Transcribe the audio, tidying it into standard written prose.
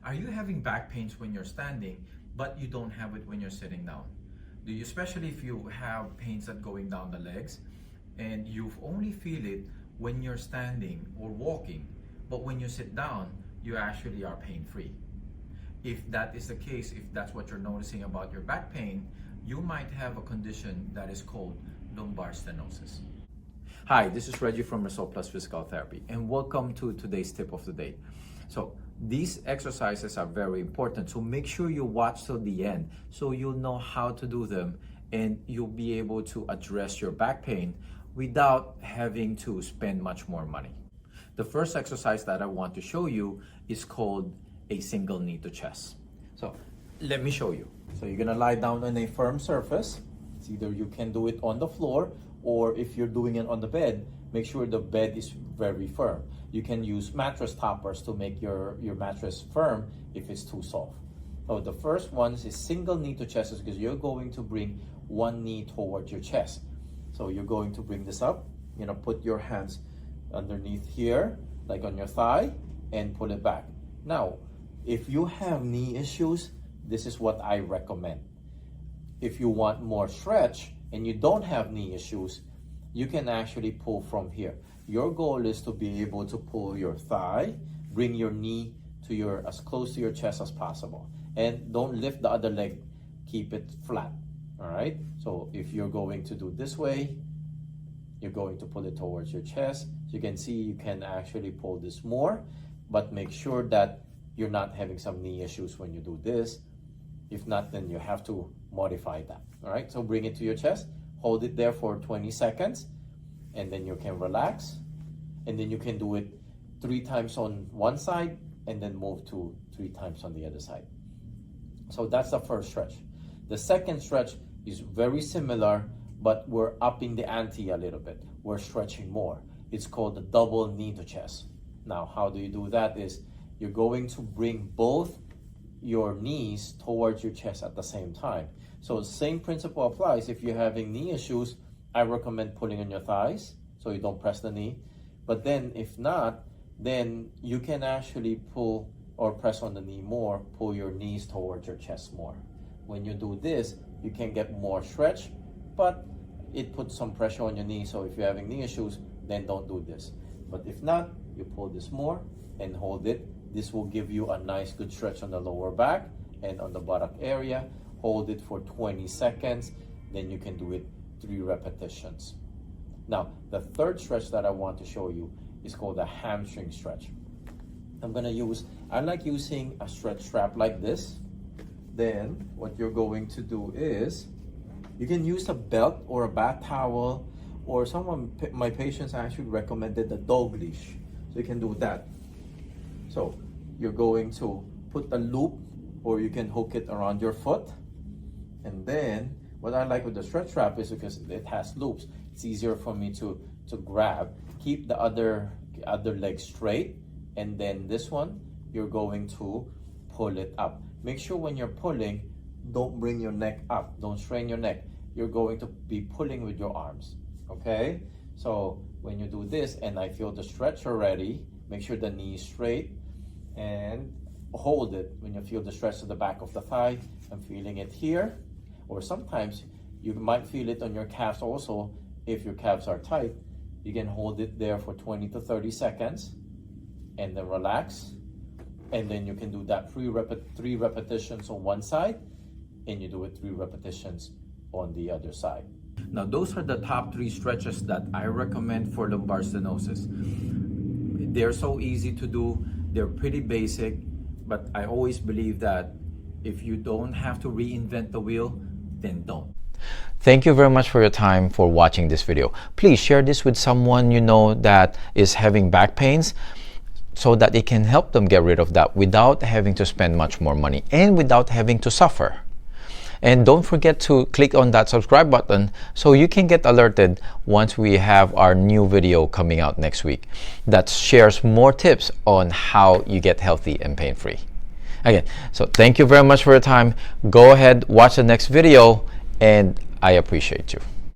Are you having back pains when you're standing, but you don't have it when you're sitting down? Do you, especially if you have pains that going down the legs and you only feel it when you're standing or walking, but when you sit down, you actually are pain-free? If that is the case, if that's what you're noticing about your back pain, you might have a condition that is called lumbar stenosis. Hi, this is Reggie from Result Plus Physical Therapy, and welcome to today's tip of the day. So these exercises are very important, so make sure you watch till the end so you'll know how to do them and you'll be able to address your back pain without having to spend much more money. The first exercise that I want to show you is called a single knee to chest. So let me show you. So you're gonna lie down on a firm surface. It's either you can do it on the floor, or if you're doing it on the bed, make sure the bed is very firm. You can use mattress toppers to make your mattress firm if it's too soft. So the first one is single knee to chest, because you're going to bring one knee towards your chest. So you're going to bring this up, put your hands underneath here, like on your thigh, and pull it back. Now, if you have knee issues, this is what I recommend. If you want more stretch and you don't have knee issues, you can actually pull from here. Your goal is to be able to pull your thigh, bring your knee to as close to your chest as possible. And don't lift the other leg, keep it flat, all right? So if you're going to do this way, you're going to pull it towards your chest. So you can see you can actually pull this more, but make sure that you're not having some knee issues when you do this. If not, then you have to modify that, all right? So bring it to your chest, hold it there for 20 seconds, and then you can relax. And then you can do it 3 times on one side and then move to 3 times on the other side. So that's the first stretch. The second stretch is very similar, but we're upping the ante a little bit. We're stretching more. It's called the double knee to chest. Now, how do you do that is you're going to bring both your knees towards your chest at the same time. So the same principle applies. If you're having knee issues, I recommend pulling on your thighs so you don't press the knee. But then if not, then you can actually pull or press on the knee more, pull your knees towards your chest more. When you do this, you can get more stretch, but it puts some pressure on your knee. So if you're having knee issues, then don't do this. But if not, you pull this more and hold it. This will give you a nice good stretch on the lower back and on the buttock area. Hold it for 20 seconds, then you can do it 3 repetitions. Now, the third stretch that I want to show you is called a hamstring stretch. I like using a stretch strap like this. Then what you're going to do is, you can use a belt or a bath towel, or my patients actually recommended the dog leash. So you can do that. So you're going to put a loop, or you can hook it around your foot. And then what I like with the stretch strap is because it has loops, it's easier for me to grab. Keep the other leg straight, and then this one, you're going to pull it up. Make sure when you're pulling, don't bring your neck up, don't strain your neck. You're going to be pulling with your arms, okay? So when you do this, and I feel the stretch already, make sure the knee is straight, and hold it when you feel the stretch to the back of the thigh. I'm feeling it here, or sometimes you might feel it on your calves also. If your calves are tight, you can hold it there for 20 to 30 seconds and then relax. And then you can do that 3 repetitions on one side, and you do it 3 repetitions on the other side. Now, those are the top 3 stretches that I recommend for lumbar stenosis. They're so easy to do. They're pretty basic, but I always believe that if you don't have to reinvent the wheel, then don't. Thank you very much for your time for watching this video. Please share this with someone you know that is having back pains, so that it can help them get rid of that without having to spend much more money and without having to suffer. And don't forget to click on that subscribe button so you can get alerted once we have our new video coming out next week that shares more tips on how you get healthy and pain-free. Again, so thank you very much for your time. Go ahead, watch the next video, and I appreciate you.